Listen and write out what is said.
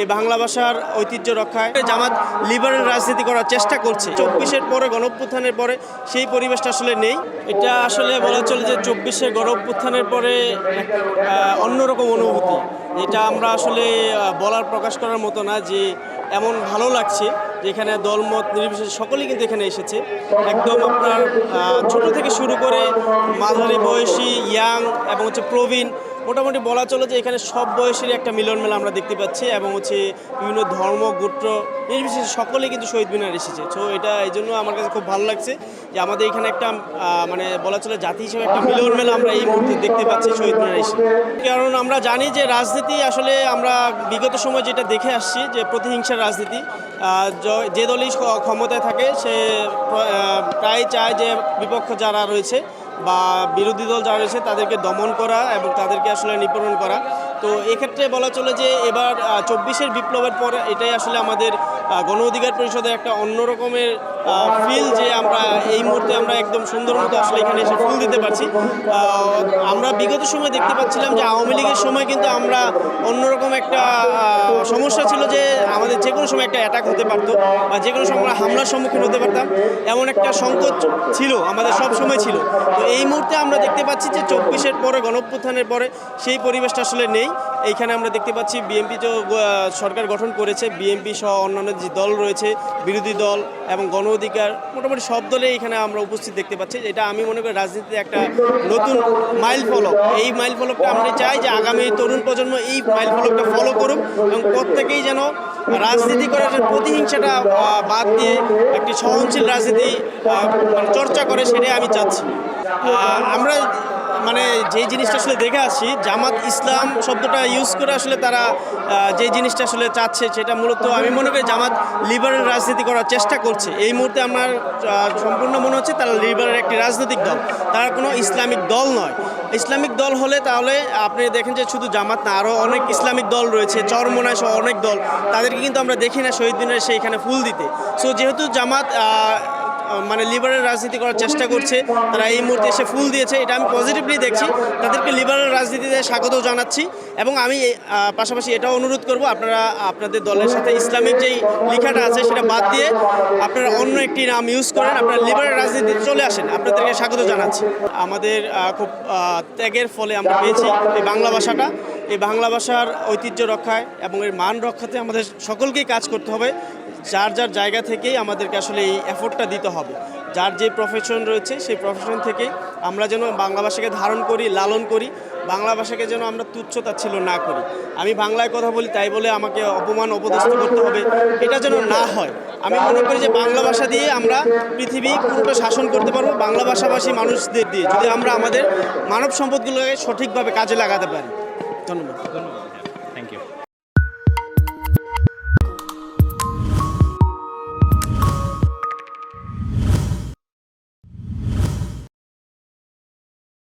এই বাংলা ভাষার ঐতিহ্য রক্ষায় জামাত লিবারেল রাজনীতি করার চেষ্টা করছে। 24-এর পরে গণঅভ্যুত্থানের পরে সেই পরিবেশটা আসলে নেই। এটা আসলে বলা চলে যে 24-এর গণঅভ্যুত্থানের পরে অন্যরকম অনুভূতি, এটা আমরা আসলে বলার প্রকাশ করার মতো না। যে এমন ভালো লাগছে যে এখানে দলমত নির্বিশেষে সকলেই কিন্তু এখানে এসেছে। একদম আপনার ছোট থেকে শুরু করে মাঝারি বয়সী, ইয়াং এবং প্রবীণ, মোটামুটি বলা চলে যে এখানে সব বয়সেরই একটা মিলন মেলা আমরা দেখতে পাচ্ছি। এবং বিভিন্ন ধর্ম গোত্র নির্বিশেষে সকলেই কিন্তু শহীদ মিনার এসেছে। সো এটা এই জন্য আমার কাছে খুব ভালো লাগছে যে আমাদের এখানে একটা মানে বলা চলে জাতি হিসেবে একটা মিলন মেলা আমরা এই মুহূর্তে দেখতে পাচ্ছি শহীদ মিনার এসে। কারণ আমরা জানি যে রাজনীতি আসলে আমরা বিগত সময় যেটা দেখে আসছি যে প্রতিহিংসার রাজনীতি, যে দলই ক্ষমতায় থাকে সে প্রায় চায় যে বিপক্ষ যারা রয়েছে বা বিরোধী দল যারা রয়েছে তাদেরকে দমন করা এবং তাদেরকে আসলে নিপীড়ন করা। তো এক্ষেত্রে বলা চলে যে এবার 24-এর বিপ্লবের পর এটাই আসলে আমাদের গণ অধিকার পরিষদের একটা অন্য রকমের ফিল, যে আমরা এই মুহূর্তে আমরা একদম সুন্দর মতো আসলে এখানে এসে ফুল দিতে পারছি। আমরা বিগত সময় দেখতে পাচ্ছিলাম যে আওয়ামী লীগের সময় কিন্তু আমরা অন্যরকম একটা সমস্যা ছিল যে আমাদের যে কোনো সময় একটা অ্যাটাক হতে পারতো বা যে কোনো সময় হামলার সম্মুখীন হতে পারতাম, এমন একটা সংকট ছিল আমাদের সব সময় ছিল। তো এই মুহূর্তে আমরা দেখতে পাচ্ছি যে 24-এর পরে গণঅভ্যুত্থানের পরে সেই পরিবেশটা আসলে নেই। এইখানে আমরা দেখতে পাচ্ছি বিএনপি যে সরকার গঠন করেছে, বিএনপি সহ অন্যান্য যে দল রয়েছে, বিরোধী দল এবং গণ অধিকার, মোটামুটি সব দলে এখানে আমরা উপস্থিত দেখতে পাচ্ছি। এটা আমি মনে করি রাজনীতিতে একটা নতুন মাইল ফলক। এই মাইল ফলকটা আমরা চাই যে আগামী তরুণ প্রজন্ম এই মাইল ফলকটা ফলো করুক এবং প্রত্যেকেই যেন রাজনীতি করে প্রতিহিংসাটা বাদ দিয়ে একটি সহনশীল রাজনীতি চর্চা করে, সেটাই আমি চাচ্ছি। আমরা মানে যে জিনিসটা আসলে দেখে আসছি, জামাত ইসলাম শব্দটা ইউজ করে আসলে তারা যে জিনিসটা আসলে চাচ্ছে সেটা মূলত আমি মনে করি জামাত লিবারেল রাজনীতি করার চেষ্টা করছে। এই মুহূর্তে আমার সম্পূর্ণ মনে হচ্ছে তারা লিবারেল একটি রাজনৈতিক দল, তারা কোনো ইসলামিক দল নয়। ইসলামিক দল হলে তাহলে আপনি দেখেন যে শুধু জামাত না, আরও অনেক ইসলামিক দল রয়েছে, চরমোনায় সহ অনেক দল, তাদেরকে কিন্তু আমরা দেখি না শহীদ মিনারে সেইখানে ফুল দিতে। সো যেহেতু জামাত মানে লিবারেল রাজনীতি করার চেষ্টা করছে, তারা এই মুহূর্তে এসে ফুল দিয়েছে, এটা আমি পজিটিভলি দেখছি। তাদেরকে লিবারেল রাজনীতিতে স্বাগত জানাচ্ছি এবং আমি পাশাপাশি এটাও অনুরোধ করব আপনারা আপনাদের দলের সাথে ইসলামিক যেই লেখাটা আছে সেটা বাদ দিয়ে আপনারা অন্য একটি নাম ইউজ করেন, আপনারা লিবারেল রাজনীতিতে চলে আসেন, আপনাদেরকে স্বাগত জানাচ্ছি। আমাদের খুব ত্যাগের ফলে আমরা পেয়েছি এই বাংলা ভাষাটা। এই বাংলা ভাষার ঐতিহ্য রক্ষায় এবং এর মান রক্ষাতে আমাদের সকলকেই কাজ করতে হবে। যার যার জায়গা থেকেই আমাদেরকে আসলে এই এফোর্টটা দিতে হবে। যার যে প্রফেশন রয়েছে সেই প্রফেশন থেকেই আমরা যেন বাংলা ভাষাকে ধারণ করি, লালন করি, বাংলা ভাষাকে যেন আমরা তুচ্ছতাচ্ছিল্য না করি। আমি বাংলায় কথা বলি তাই বলে আমাকে অপমান অপদস্থ করতে হবে, এটা যেন না হয়। আমি মনে করি যে বাংলা ভাষা দিয়ে আমরা পৃথিবী পুরোটা শাসন করতে পারবো, বাংলা ভাষাভাষী মানুষদের দিয়ে, যদি আমরা আমাদের মানব সম্পদগুলোকে সঠিকভাবে কাজে লাগাতে পারি। ধন্যবাদ। Thank you.